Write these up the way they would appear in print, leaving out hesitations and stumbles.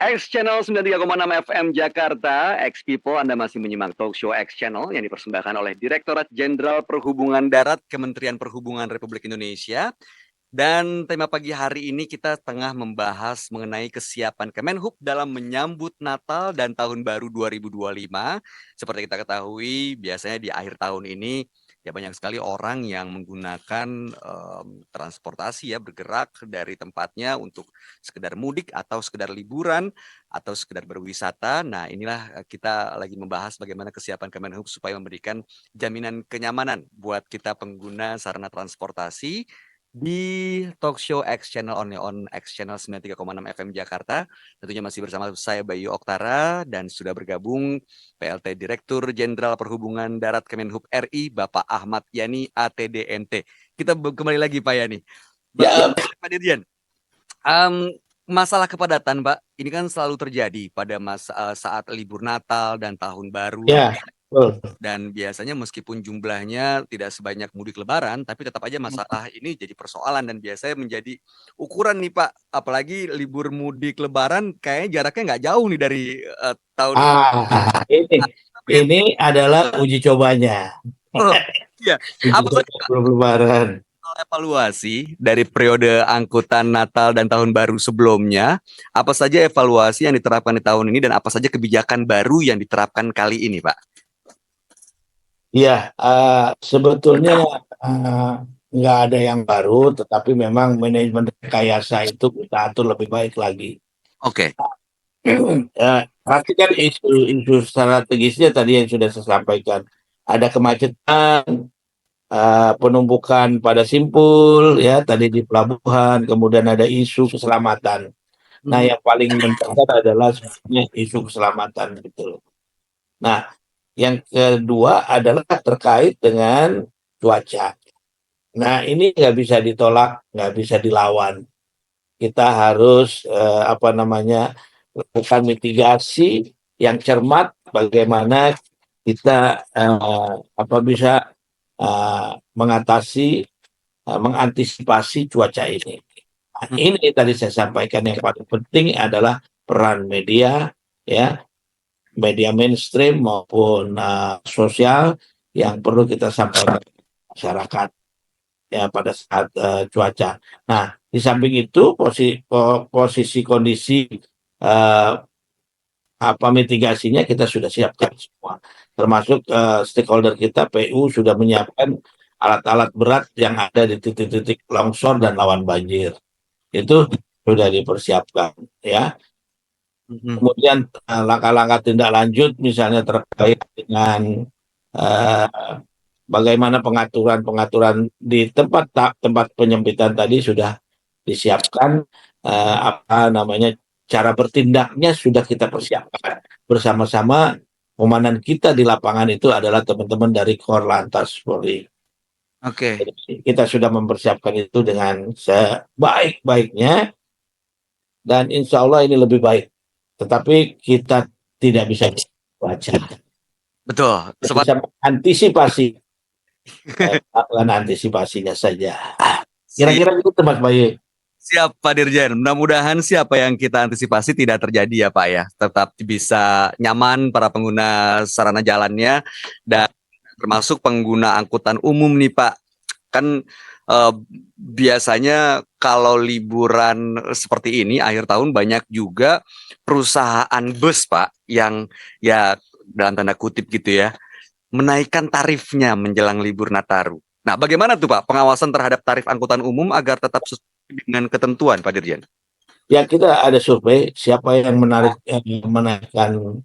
X Channel 93,6 FM Jakarta, X People, Anda masih menyimak talk show X Channel yang dipersembahkan oleh Direktorat Jenderal Perhubungan Darat Kementerian Perhubungan Republik Indonesia. Dan tema pagi hari ini kita tengah membahas mengenai kesiapan Kemenhub dalam menyambut Natal dan Tahun Baru 2025. Seperti kita ketahui, biasanya di akhir tahun ini ya banyak sekali orang yang menggunakan transportasi ya, bergerak dari tempatnya untuk sekedar mudik atau sekedar liburan atau sekedar berwisata. Nah, inilah kita lagi membahas bagaimana kesiapan Kemenhub supaya memberikan jaminan kenyamanan buat kita pengguna sarana transportasi di talk show X Channel only on X Channel 93,6 FM Jakarta. Tentunya masih bersama saya Bayu Oktara dan sudah bergabung PLT Direktur Jenderal Perhubungan Darat Kemenhub RI Bapak Ahmad Yani ATDMT. Kita kembali lagi Pak Yani. Ya, Pak Dirjen, masalah kepadatan Pak, ini kan selalu terjadi pada saat libur Natal dan Tahun Baru. ya, betul. Dan biasanya meskipun jumlahnya tidak sebanyak mudik lebaran, tapi tetap aja masalah ini jadi persoalan dan biasanya menjadi ukuran nih Pak. Apalagi libur mudik lebaran kayaknya jaraknya nggak jauh nih dari tahun Ini adalah uji cobanya. Oh, iya. Uji Apa coba saja sebelum Lebaran. evaluasi dari periode angkutan Natal dan Tahun Baru sebelumnya? Apa saja evaluasi yang diterapkan di tahun ini dan apa saja kebijakan baru yang diterapkan kali ini, Pak? Ya, sebetulnya nggak ada yang baru, tetapi memang manajemen rekayasa itu kita atur lebih baik lagi. Oke. Pasti kan isu strategisnya tadi yang sudah saya sampaikan. Ada kemacetan, penumpukan pada simpul, ya tadi di pelabuhan, kemudian ada isu keselamatan. Nah, yang paling mendekat adalah sebenarnya isu keselamatan gitu. Nah, yang kedua adalah terkait dengan cuaca. Nah, ini nggak bisa ditolak, nggak bisa dilawan. Kita harus lakukan mitigasi yang cermat, bagaimana kita bisa mengatasi, mengantisipasi cuaca ini. Nah, ini tadi saya sampaikan yang paling penting adalah peran media, ya, media mainstream maupun sosial yang perlu kita sampaikan ke masyarakat ya pada saat cuaca. Nah, di samping itu posisi kondisi uh, mitigasinya kita sudah siapkan semua, termasuk stakeholder kita PU sudah menyiapkan alat-alat berat yang ada di titik-titik longsor dan rawan banjir. Itu sudah dipersiapkan ya. Kemudian langkah-langkah tindak lanjut misalnya terkait dengan bagaimana pengaturan di tempat penyempitan tadi sudah disiapkan, cara bertindaknya sudah kita persiapkan bersama-sama. Komandan kita di lapangan itu adalah teman-teman dari Korlantas Polri. Oke. Kita sudah mempersiapkan itu dengan sebaik-baiknya dan insya Allah ini lebih baik. Tetapi kita tidak bisa baca. Betul. Bisa antisipasi. Antisipasinya saja. Kira-kira gitu Mas Bayu. Siap Pak Dirjen, mudah-mudahan siapa yang kita antisipasi tidak terjadi ya Pak ya. Tetap bisa nyaman para pengguna sarana jalannya dan termasuk pengguna angkutan umum nih Pak. Kan biasanya kalau liburan seperti ini akhir tahun banyak juga perusahaan bus Pak yang ya dalam tanda kutip gitu ya menaikkan tarifnya menjelang libur Nataru. Nah, bagaimana tuh Pak pengawasan terhadap tarif angkutan umum agar tetap sesuai dengan ketentuan Pak Dirjen? Ya, kita ada survei siapa yang menaikkan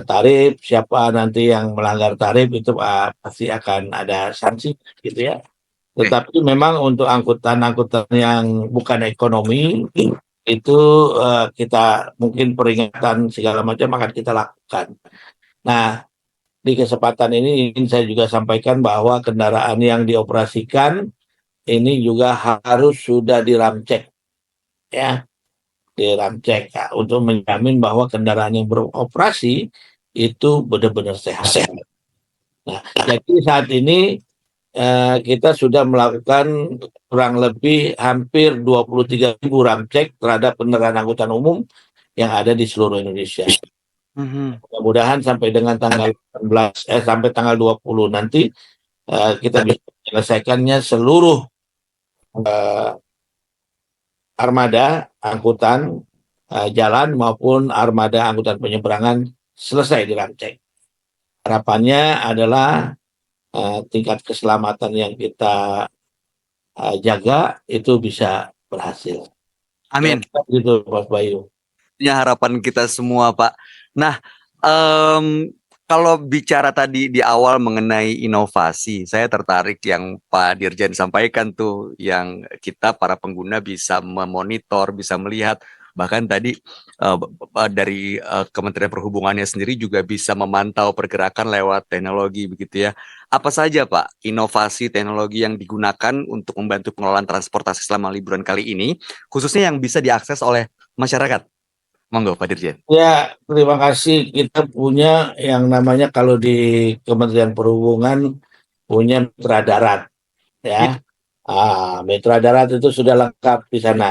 tarif, siapa nanti yang melanggar tarif itu pasti akan ada sanksi gitu ya. Tetapi memang untuk angkutan-angkutan yang bukan ekonomi itu kita mungkin peringatan segala macam akan kita lakukan. Nah, di kesempatan ini ingin saya juga sampaikan bahwa kendaraan yang dioperasikan ini juga harus sudah diramcek, ya, diramcek ya, untuk menjamin bahwa kendaraan yang beroperasi itu benar-benar sehat. Nah, jadi saat ini kita sudah melakukan kurang lebih hampir 23.000 ramcek terhadap kendaraan angkutan umum yang ada di seluruh Indonesia. Mhm. Mudah-mudahan sampai dengan tanggal 18 sampai tanggal 20 nanti kita bisa menyelesaikannya seluruh armada angkutan jalan maupun armada angkutan penyeberangan selesai dirancang. Harapannya adalah tingkat keselamatan yang kita jaga itu bisa berhasil. Amin. Gitu, Mas Bayu. Ya, harapan kita semua, Pak. Nah, kalau bicara tadi di awal mengenai inovasi, saya tertarik yang Pak Dirjen sampaikan tuh, yang kita para pengguna bisa memonitor, bisa melihat, bahkan tadi dari Kementerian Perhubungannya sendiri juga bisa memantau pergerakan lewat teknologi begitu ya. Apa saja Pak inovasi teknologi yang digunakan untuk membantu pengelolaan transportasi selama liburan kali ini, khususnya yang bisa diakses oleh masyarakat? Monggo Pak Dirjen. Ya, terima kasih. Kita punya yang namanya kalau di Kementerian Perhubungan punya mitra darat, ya. Mitra darat itu sudah lengkap di sana.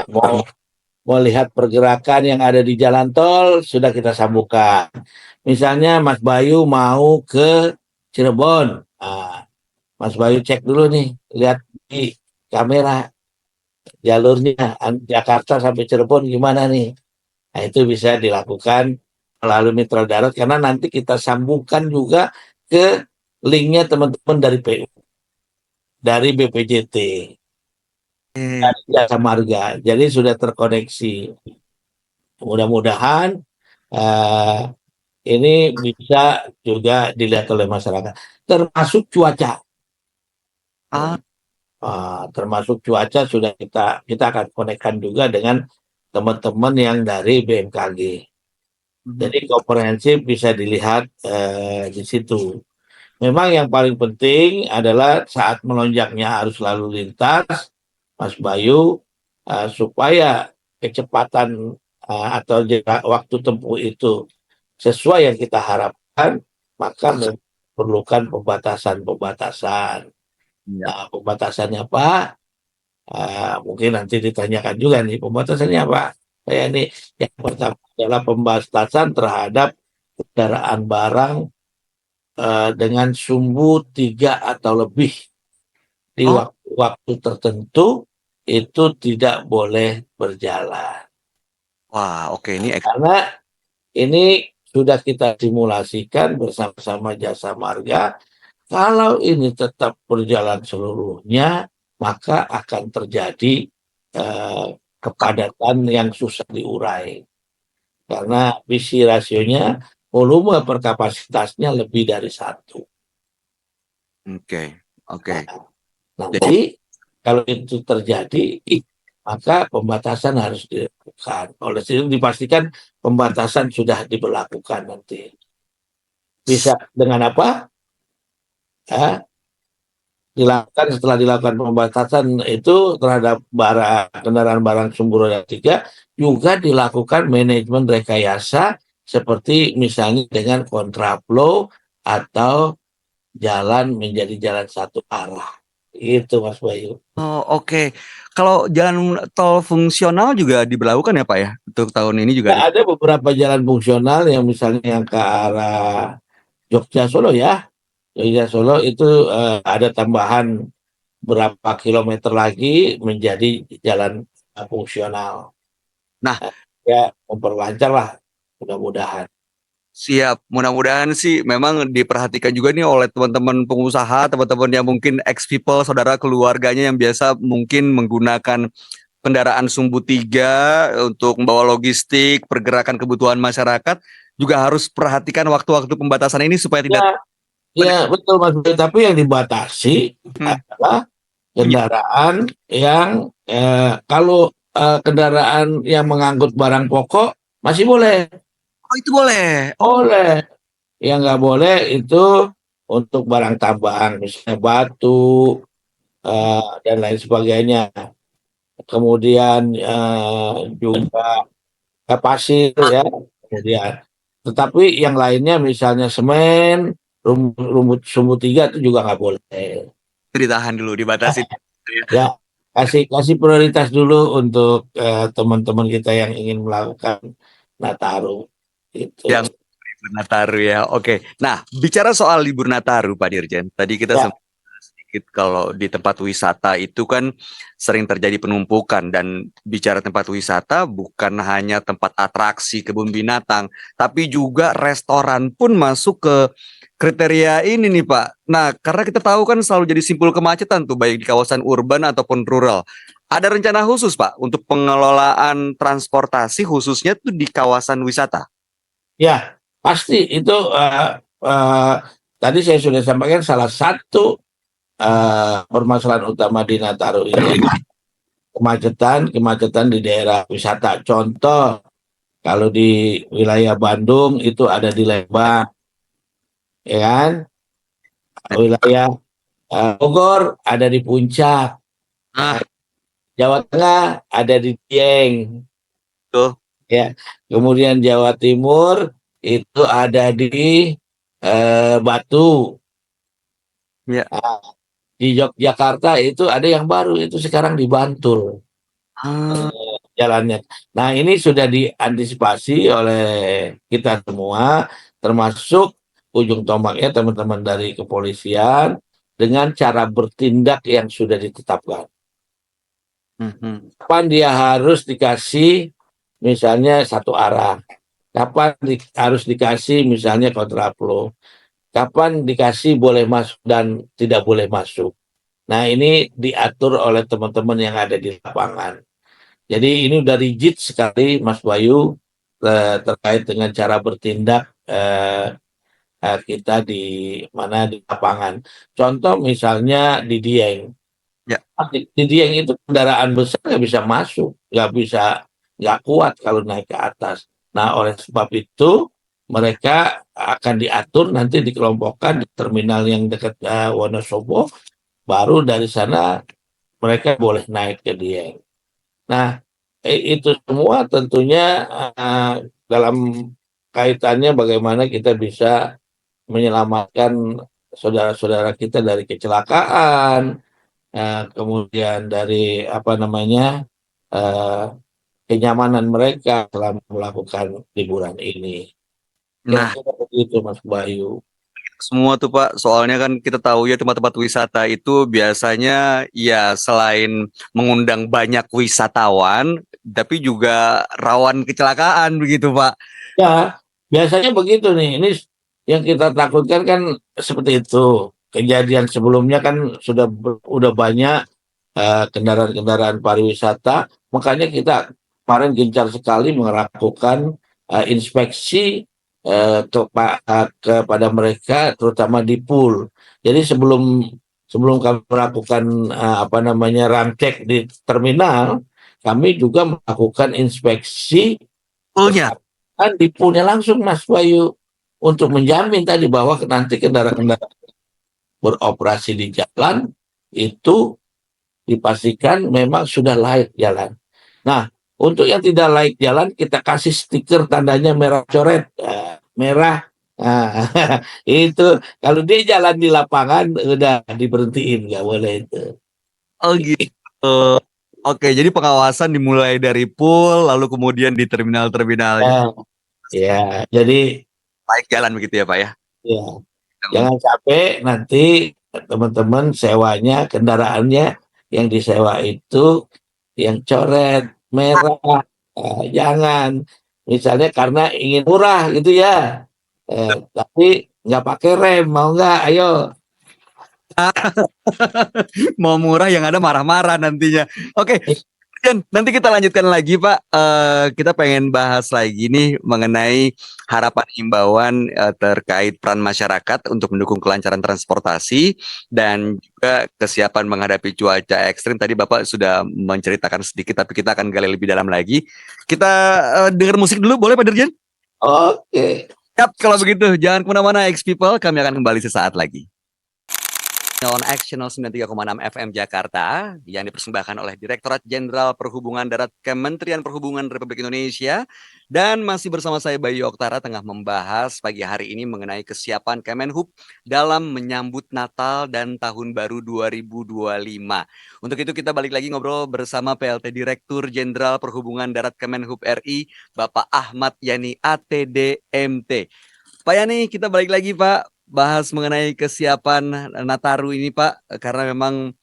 Mau lihat pergerakan yang ada di jalan tol sudah kita sambungkan. Misalnya Mas Bayu mau ke Cirebon, Mas Bayu cek dulu nih, lihat di kamera jalurnya Jakarta sampai Cirebon gimana nih. Nah, itu bisa dilakukan melalui mitra darat karena nanti kita sambungkan juga ke linknya teman-teman dari PU, dari BPJT, dari Jasa Marga. Jadi sudah terkoneksi. Mudah-mudahan uh, ini bisa juga dilihat oleh masyarakat, termasuk cuaca. Termasuk cuaca sudah kita akan konekkan juga dengan teman-teman yang dari BMKG. Jadi komprehensif bisa dilihat di situ. Memang yang paling penting adalah saat melonjaknya arus lalu lintas, Mas Bayu, supaya kecepatan atau waktu tempuh itu sesuai yang kita harapkan, maka memerlukan pembatasan-pembatasan. Nah, pembatasannya apa? Mungkin nanti ditanyakan juga nih, pembatasannya apa? Kayak ini, yang pertama adalah pembatasan terhadap kendaraan barang dengan sumbu 3 atau lebih di waktu tertentu itu tidak boleh berjalan. Wah, oke, ini Karena ini sudah kita simulasikan bersama-sama Jasa Marga. Kalau ini tetap berjalan seluruhnya, maka akan terjadi kepadatan yang susah diurai. Karena visi rasionya, volume per kapasitasnya lebih dari 1. Oke. Nanti kalau itu terjadi, maka pembatasan harus dilakukan. Oleh itu dipastikan pembatasan sudah diberlakukan nanti. Bisa dengan apa? Dilakukan setelah dilakukan pembatasan itu terhadap kendaraan barang sumbu roda 3, juga dilakukan manajemen rekayasa seperti misalnya dengan kontraflow atau jalan menjadi jalan satu arah. Itu Mas Bayu. Oke. Kalau jalan tol fungsional juga diberlakukan ya Pak ya? Untuk tahun ini juga Ada beberapa jalan fungsional yang misalnya yang ke arah Jogja Solo ya. Jogja Solo itu ada tambahan berapa kilometer lagi menjadi jalan fungsional. Nah, ya memperlancar lah, mudah-mudahan. siap. Mudah-mudahan sih memang diperhatikan juga nih oleh teman-teman pengusaha, teman-teman yang mungkin ex-people, saudara keluarganya yang biasa mungkin menggunakan kendaraan sumbu 3 untuk membawa logistik, pergerakan kebutuhan masyarakat, juga harus perhatikan waktu-waktu pembatasan ini supaya tidak. Ya betul Mas Boy. Tapi yang dibatasi adalah kendaraan yang kalau kendaraan yang mengangkut barang pokok masih boleh. Oh, itu boleh. Boleh. Yang nggak boleh itu untuk barang tambang, misalnya batu dan lain sebagainya. Kemudian juga pasir ya. Kemudian, tetapi yang lainnya misalnya semen, rumput sumbu 3 itu juga nggak boleh. Ditahan dulu, dibatasi. Ya, kasih prioritas dulu untuk teman-teman kita yang ingin melakukan Nataru itu. Yang libur Nataru ya. Oke. Nah, bicara soal libur Nataru, Pak Dirjen. Tadi kita Ya, sedikit kalau di tempat wisata itu kan sering terjadi penumpukan, dan bicara tempat wisata bukan hanya tempat atraksi kebun binatang, tapi juga restoran pun masuk ke kriteria ini nih Pak. Nah, karena kita tahu kan selalu jadi simpul kemacetan tuh baik di kawasan urban ataupun rural. Ada rencana khusus Pak untuk pengelolaan transportasi khususnya tuh di kawasan wisata. ya pasti itu eh, tadi saya sudah sampaikan salah satu permasalahan utama di Nataru ini kemacetan di daerah wisata. Contoh, kalau di wilayah Bandung itu ada di Lembang, ya kan? Wilayah Bogor ada di Puncak, Ah, Jawa Tengah ada di Dieng, tuh. ya. Kemudian Jawa Timur itu ada di Batu. Ya. Nah, di Yogyakarta itu ada yang baru itu sekarang di Bantul. Ah, Jalannya. Nah, ini sudah diantisipasi oleh kita semua, termasuk ujung tombaknya teman-teman dari kepolisian dengan cara bertindak yang sudah ditetapkan. mhm. Kapan dia harus dikasih misalnya satu arah, kapan harus dikasih misalnya kontraflow, kapan dikasih boleh masuk dan tidak boleh masuk. Nah, ini diatur oleh teman-teman yang ada di lapangan. Jadi ini udah rigid sekali Mas Bayu terkait dengan cara bertindak kita di mana di lapangan. Contoh misalnya di Dieng. Ya. Di Dieng itu kendaraan besar nggak bisa masuk, nggak kuat kalau naik ke atas. Nah oleh sebab itu mereka akan diatur nanti dikelompokkan di terminal yang dekat Wonosobo. Baru dari sana mereka boleh naik ke Dieng. Nah, itu semua tentunya dalam kaitannya bagaimana kita bisa menyelamatkan saudara-saudara kita dari kecelakaan, kemudian dari apa namanya eh, kenyamanan mereka selama melakukan liburan ini. Nah, Kira-kira begitu, Mas Bayu. semua tuh Pak, soalnya kan kita tahu ya tempat-tempat wisata itu biasanya ya selain mengundang banyak wisatawan, tapi juga rawan kecelakaan begitu Pak. Ya, biasanya begitu nih. Ini yang kita takutkan kan seperti itu. Kejadian sebelumnya kan udah banyak kendaraan-kendaraan pariwisata. Makanya kita kemarin gencar sekali melakukan inspeksi kepada mereka, terutama di pool. Jadi sebelum sebelum kami melakukan apa namanya run check di terminal, kami juga melakukan inspeksi Betul. kan di poolnya langsung Mas Bayu untuk menjamin tadi bahwa nanti kendaraan-kendaraan beroperasi di jalan itu dipastikan memang sudah layak jalan. Nah, untuk yang tidak layak jalan kita kasih stiker tandanya merah coret, merah. Nah, itu kalau dia jalan di lapangan udah diberhentiin nggak boleh itu. Oh gitu. Oke, jadi pengawasan dimulai dari pool, lalu kemudian di terminal-terminalnya. Ya, ya, jadi Baik jalan begitu ya Pak ya. ya jangan sampai nanti teman-teman sewanya kendaraannya yang disewa itu yang coret merah. Jangan misalnya karena ingin murah gitu ya, tapi nggak pakai rem, mau nggak? Ayo. Mau murah yang ada marah-marah nantinya. Oke, Dan nanti kita lanjutkan lagi Pak. Kita pengen bahas lagi nih mengenai harapan himbauan terkait peran masyarakat untuk mendukung kelancaran transportasi dan juga kesiapan menghadapi cuaca ekstrim. Tadi Bapak sudah menceritakan sedikit, tapi kita akan gali lebih dalam lagi. Kita dengar musik dulu, boleh Pak Dirjen? Oke. Siap, kalau begitu jangan kemana-mana, X People. Kami akan kembali sesaat lagi. on X Channel 93,6 FM Jakarta yang dipersembahkan oleh Direktorat Jenderal Perhubungan Darat Kementerian Perhubungan Republik Indonesia, dan masih bersama saya Bayu Oktara tengah membahas pagi hari ini mengenai kesiapan Kemenhub dalam menyambut Natal dan Tahun Baru 2025. Untuk itu kita balik lagi ngobrol bersama PLT Direktur Jenderal Perhubungan Darat Kemenhub RI, Bapak Ahmad Yani ATD-MT. Pak Yani, kita balik lagi Pak, bahas mengenai kesiapan Nataru ini Pak, karena memang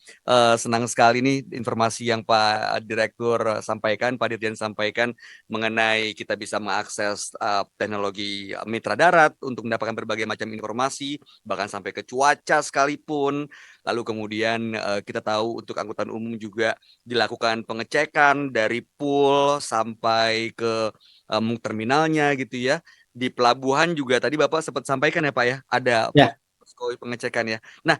senang sekali nih informasi yang Pak Direktur sampaikan, Pak Dirjen sampaikan mengenai kita bisa mengakses teknologi mitra darat untuk mendapatkan berbagai macam informasi, bahkan sampai ke cuaca sekalipun. Lalu kemudian kita tahu untuk angkutan umum juga dilakukan pengecekan dari pool sampai ke terminalnya gitu ya. Di pelabuhan juga tadi Bapak sempat sampaikan ya Pak ya, ada Ya. pengecekan ya. Nah,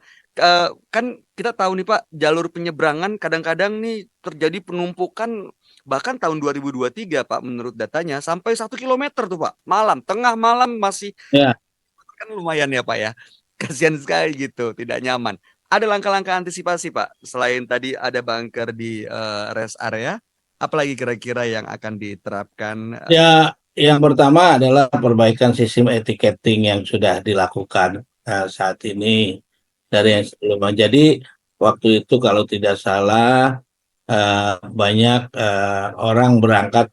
kan kita tahu nih Pak, jalur penyeberangan kadang-kadang nih terjadi penumpukan bahkan tahun 2023 Pak, menurut datanya sampai 1 kilometer tuh Pak, tengah malam masih, Ya. kan lumayan ya Pak ya. Kasihan sekali gitu, tidak nyaman. Ada langkah-langkah antisipasi Pak, selain tadi ada bunker di rest area, apalagi kira-kira yang akan diterapkan? Ya, yang pertama adalah perbaikan sistem etiketing yang sudah dilakukan saat ini dari yang sebelumnya. Jadi waktu itu kalau tidak salah banyak orang berangkat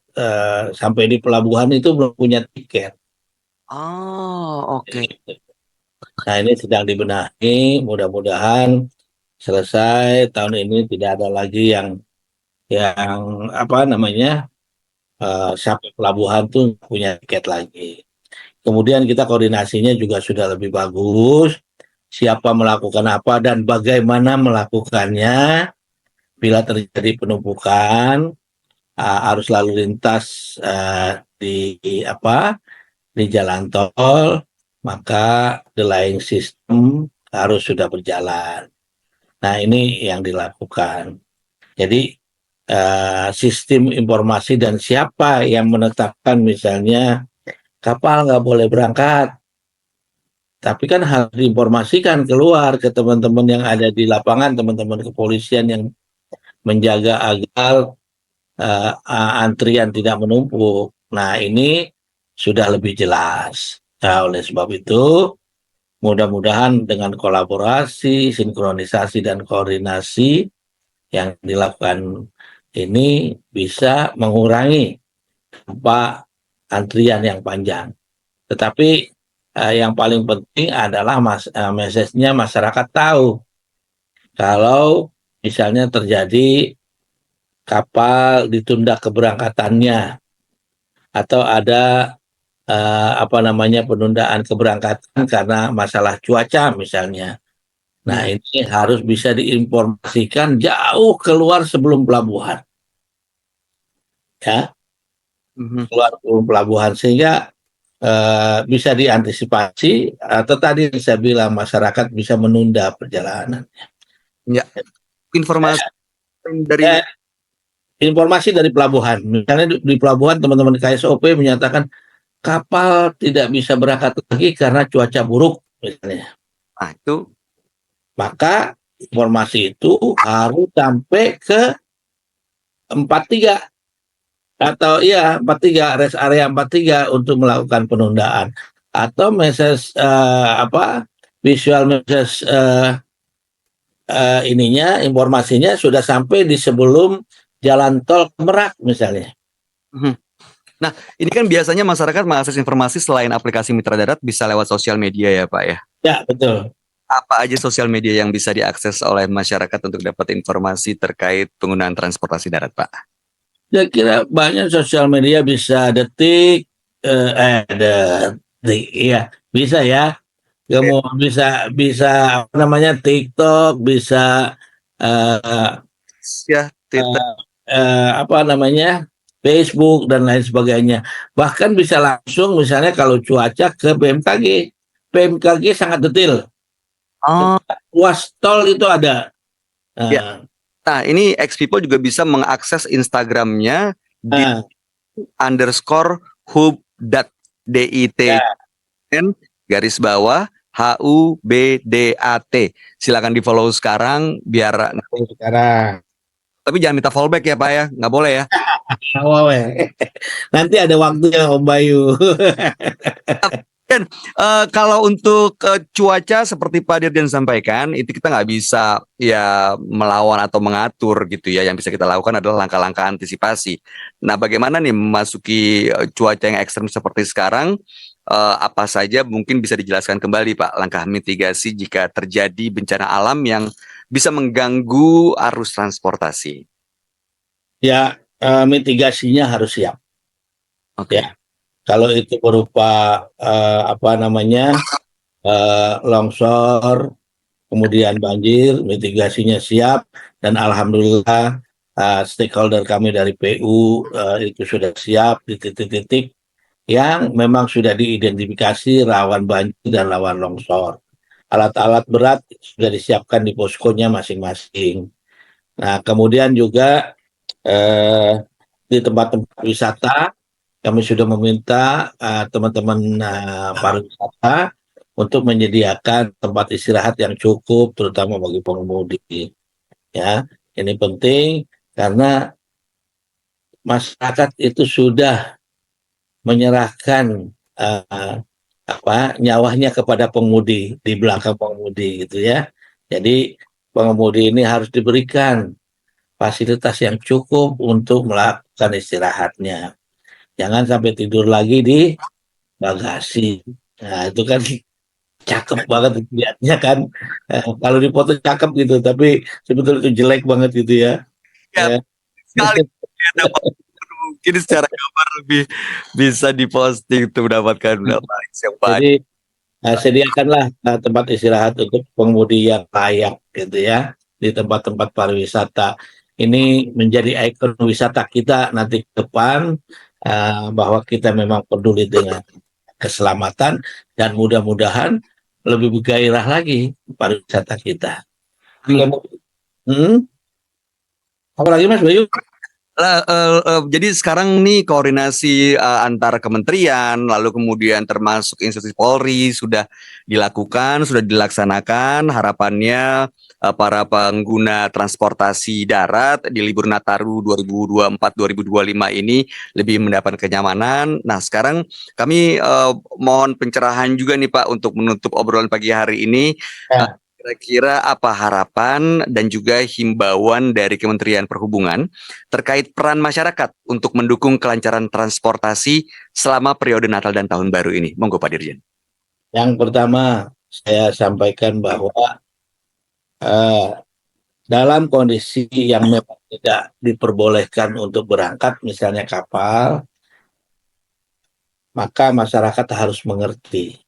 sampai di pelabuhan itu belum punya tiket. Oh, oke. Nah, ini sedang dibenahi. Mudah-mudahan selesai tahun ini, tidak ada lagi yang apa namanya sampai pelabuhan tuh nggak punya tiket lagi. Kemudian kita koordinasinya juga sudah lebih bagus, siapa melakukan apa dan bagaimana melakukannya. Bila terjadi penumpukan arus lalu lintas di jalan tol, maka delaying system harus sudah berjalan. Nah, ini yang dilakukan. Jadi sistem informasi dan siapa yang menetapkan, misalnya kapal nggak boleh berangkat, tapi kan harus diinformasikan keluar ke teman-teman yang ada di lapangan, teman-teman kepolisian yang menjaga agar antrian tidak menumpuk. Nah, ini sudah lebih jelas. Nah, oleh sebab itu, mudah-mudahan dengan kolaborasi, sinkronisasi, dan koordinasi yang dilakukan ini bisa mengurangi antrian yang panjang. Tetapi yang paling penting adalah message-nya masyarakat tahu kalau misalnya terjadi kapal ditunda keberangkatannya atau ada penundaan keberangkatan karena masalah cuaca misalnya. Nah, ini harus bisa diinformasikan jauh keluar sebelum pelabuhan. Ya, keluar sebelum pelabuhan sehingga bisa diantisipasi atau tadi saya bilang masyarakat bisa menunda perjalanan. Ya, informasi dari pelabuhan. Misalnya di pelabuhan teman-teman KSOP menyatakan kapal tidak bisa berangkat lagi karena cuaca buruk misalnya. Nah, itu maka informasi itu harus sampai ke 43 atau 43 rest area 43 untuk melakukan penundaan atau message visual message informasinya sudah sampai di sebelum jalan tol Merak misalnya. Nah, ini kan biasanya masyarakat mengakses informasi selain aplikasi mitra darat bisa lewat sosial media ya Pak ya? Ya, betul. Apa aja sosial media yang bisa diakses oleh masyarakat untuk dapat informasi terkait penggunaan transportasi darat Pak? Saya kira banyak sosial media, bisa Detik, bisa ya. Kemudian bisa apa namanya TikTok, bisa Twitter, Facebook dan lain sebagainya. Bahkan bisa langsung misalnya kalau cuaca ke BMKG. BMKG sangat detail. Ruas tol itu ada. Nah, ini X-People juga bisa mengakses Instagramnya di _hub.ditn _, HUBDAT. Silakan di-follow sekarang biar, Sekarang. tapi jangan minta fallback ya Pak ya, nggak boleh ya. Nanti ada waktunya Om Bayu. Dan kalau untuk cuaca seperti Pak Dirjen sampaikan, itu kita nggak bisa ya melawan atau mengatur gitu ya. Yang bisa kita lakukan adalah langkah-langkah antisipasi. Nah, bagaimana nih memasuki cuaca yang ekstrem seperti sekarang? Apa saja mungkin bisa dijelaskan kembali Pak langkah mitigasi jika terjadi bencana alam yang bisa mengganggu arus transportasi? Ya, mitigasinya harus siap. Oke. Ya, kalau itu berupa longsor, kemudian banjir, mitigasinya siap, dan alhamdulillah stakeholder kami dari PU itu sudah siap di titik-titik yang memang sudah diidentifikasi rawan banjir dan rawan longsor. Alat-alat berat sudah disiapkan di poskonya masing-masing. Nah, kemudian juga di tempat-tempat wisata kami sudah meminta teman-teman pariwisata untuk menyediakan tempat istirahat yang cukup, terutama bagi pengemudi. Ya, ini penting karena masyarakat itu sudah menyerahkan nyawanya kepada pengemudi di belakang pengemudi gitu ya. Jadi pengemudi ini harus diberikan fasilitas yang cukup untuk melakukan istirahatnya. Jangan sampai tidur lagi di bagasi. Nah, itu kan cakep banget lihatnya kan. Kalau di foto cakep gitu, tapi sebetulnya itu jelek banget gitu ya. Ya, Eh, sekali dapat mungkin secara gambar lebih bisa diposting untuk mendapatkan likes yang banyak. Jadi sediakanlah tempat istirahat untuk pengemudi yang layak gitu ya di tempat-tempat pariwisata. Ini menjadi ikon wisata kita nanti ke depan bahwa kita memang peduli dengan keselamatan dan mudah-mudahan lebih bergairah lagi pariwisata kita. Hmm? Apalagi Mas Bayu? Jadi sekarang nih koordinasi antar kementerian, lalu kemudian termasuk institusi Polri sudah dilakukan, sudah dilaksanakan. Harapannya para pengguna transportasi darat di libur Nataru 2024-2025 ini lebih mendapat kenyamanan. Nah, sekarang kami mohon pencerahan juga nih Pak untuk menutup obrolan pagi hari ini. Ya. Kira-kira apa harapan dan juga himbauan dari Kementerian Perhubungan terkait peran masyarakat untuk mendukung kelancaran transportasi selama periode Natal dan Tahun Baru ini? Monggo Pak Dirjen. Yang pertama saya sampaikan bahwa dalam kondisi yang memang tidak diperbolehkan untuk berangkat, misalnya kapal, maka masyarakat harus mengerti.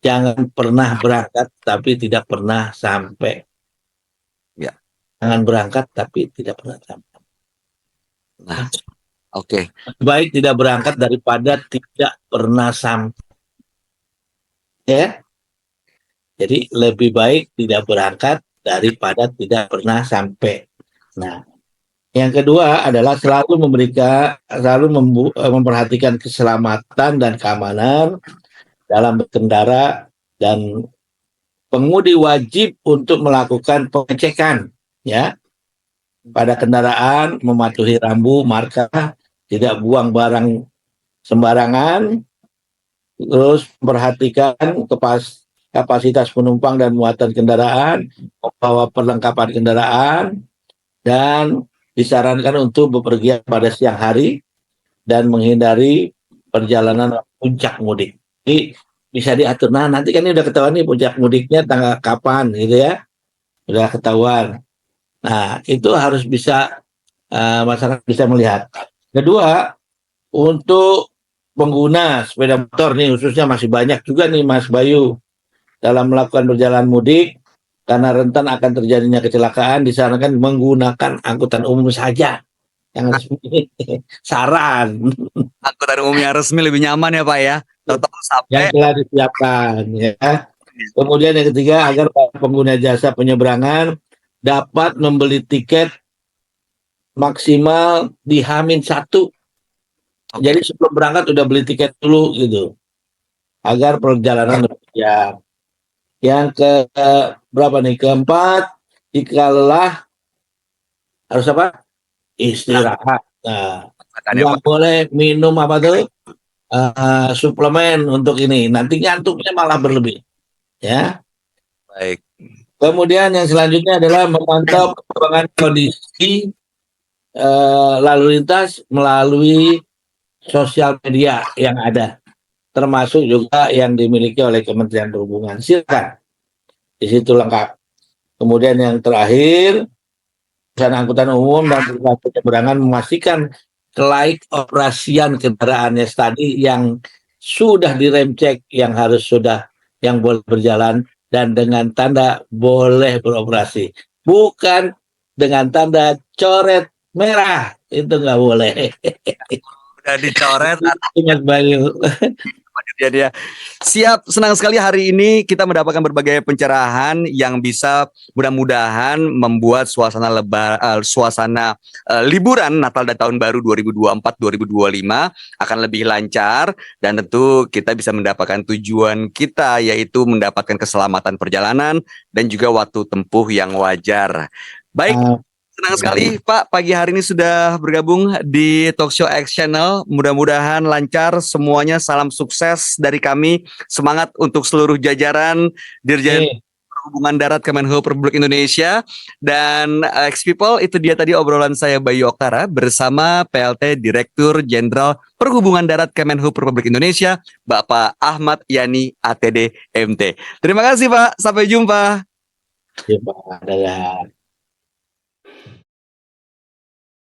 Jangan pernah berangkat tapi tidak pernah sampai. Ya. Jangan berangkat tapi tidak pernah sampai. Nah, oke. Baik tidak berangkat daripada tidak pernah sampai. Ya. Jadi lebih baik tidak berangkat daripada tidak pernah sampai. Nah, yang kedua adalah selalu memperhatikan keselamatan dan keamanan dalam berkendara, dan pengemudi wajib untuk melakukan pengecekan ya pada kendaraan, mematuhi rambu, marka, tidak buang barang sembarangan, terus memperhatikan kapasitas penumpang dan muatan kendaraan, membawa perlengkapan kendaraan, dan disarankan untuk bepergian pada siang hari dan menghindari perjalanan puncak mudik. Jadi bisa diatur. Nah, nanti kan ini udah ketahuan nih puncak mudiknya tanggal kapan gitu ya. Udah ketahuan. Nah, itu harus bisa masyarakat bisa melihat. Kedua, untuk pengguna sepeda motor nih khususnya masih banyak juga nih Mas Bayu dalam melakukan perjalanan mudik karena rentan akan terjadinya kecelakaan, disarankan menggunakan angkutan umum saja. Yang resmi. Saran. Angkutan umum yang resmi lebih nyaman ya Pak ya. Tetap Yang sampai. telah disiapkan ya. Kemudian yang ketiga, agar pengguna jasa penyeberangan dapat membeli tiket maksimal di H-1. Jadi sebelum berangkat udah beli tiket dulu gitu. Agar perjalanan lebih siap. Yang ke berapa nih? Keempat, jika lelah harus apa? Istirahat. Nah, Makan ya nggak Pak. boleh minum apa tuh? Suplemen untuk ini. Nanti ngantuknya malah berlebih. Ya. Baik. Kemudian yang selanjutnya adalah memantau perkembangan kondisi lalu lintas melalui sosial media yang ada, termasuk juga yang dimiliki oleh Kementerian Perhubungan. Silakan, di situ lengkap. Kemudian yang terakhir, perusahaan angkutan umum dan perusahaan penyeberangan memastikan kelaik operasian kendaraannya tadi yang sudah direm cek, yang boleh berjalan dan dengan tanda boleh beroperasi, bukan dengan tanda coret merah, itu nggak boleh. Udah dicoret. Ingat Bayu. Ya dia. Siap, senang sekali hari ini kita mendapatkan berbagai pencerahan yang bisa mudah-mudahan membuat suasana liburan Natal dan Tahun Baru 2024-2025 akan lebih lancar, dan tentu kita bisa mendapatkan tujuan kita, yaitu mendapatkan keselamatan perjalanan dan juga waktu tempuh yang wajar. Baik. Senang sekali Pak, pagi hari ini sudah bergabung di Talkshow X Channel. Mudah-mudahan lancar semuanya. Salam sukses dari kami. Semangat untuk seluruh jajaran Dirjen Perhubungan Darat Kemenhub Republik Indonesia. Dan X People, itu dia tadi obrolan saya Bayu Oktara bersama PLT Direktur Jenderal Perhubungan Darat Kemenhub Republik Indonesia, Bapak Ahmad Yani ATD MT. Terima kasih Pak, sampai jumpa. Ya, Pak.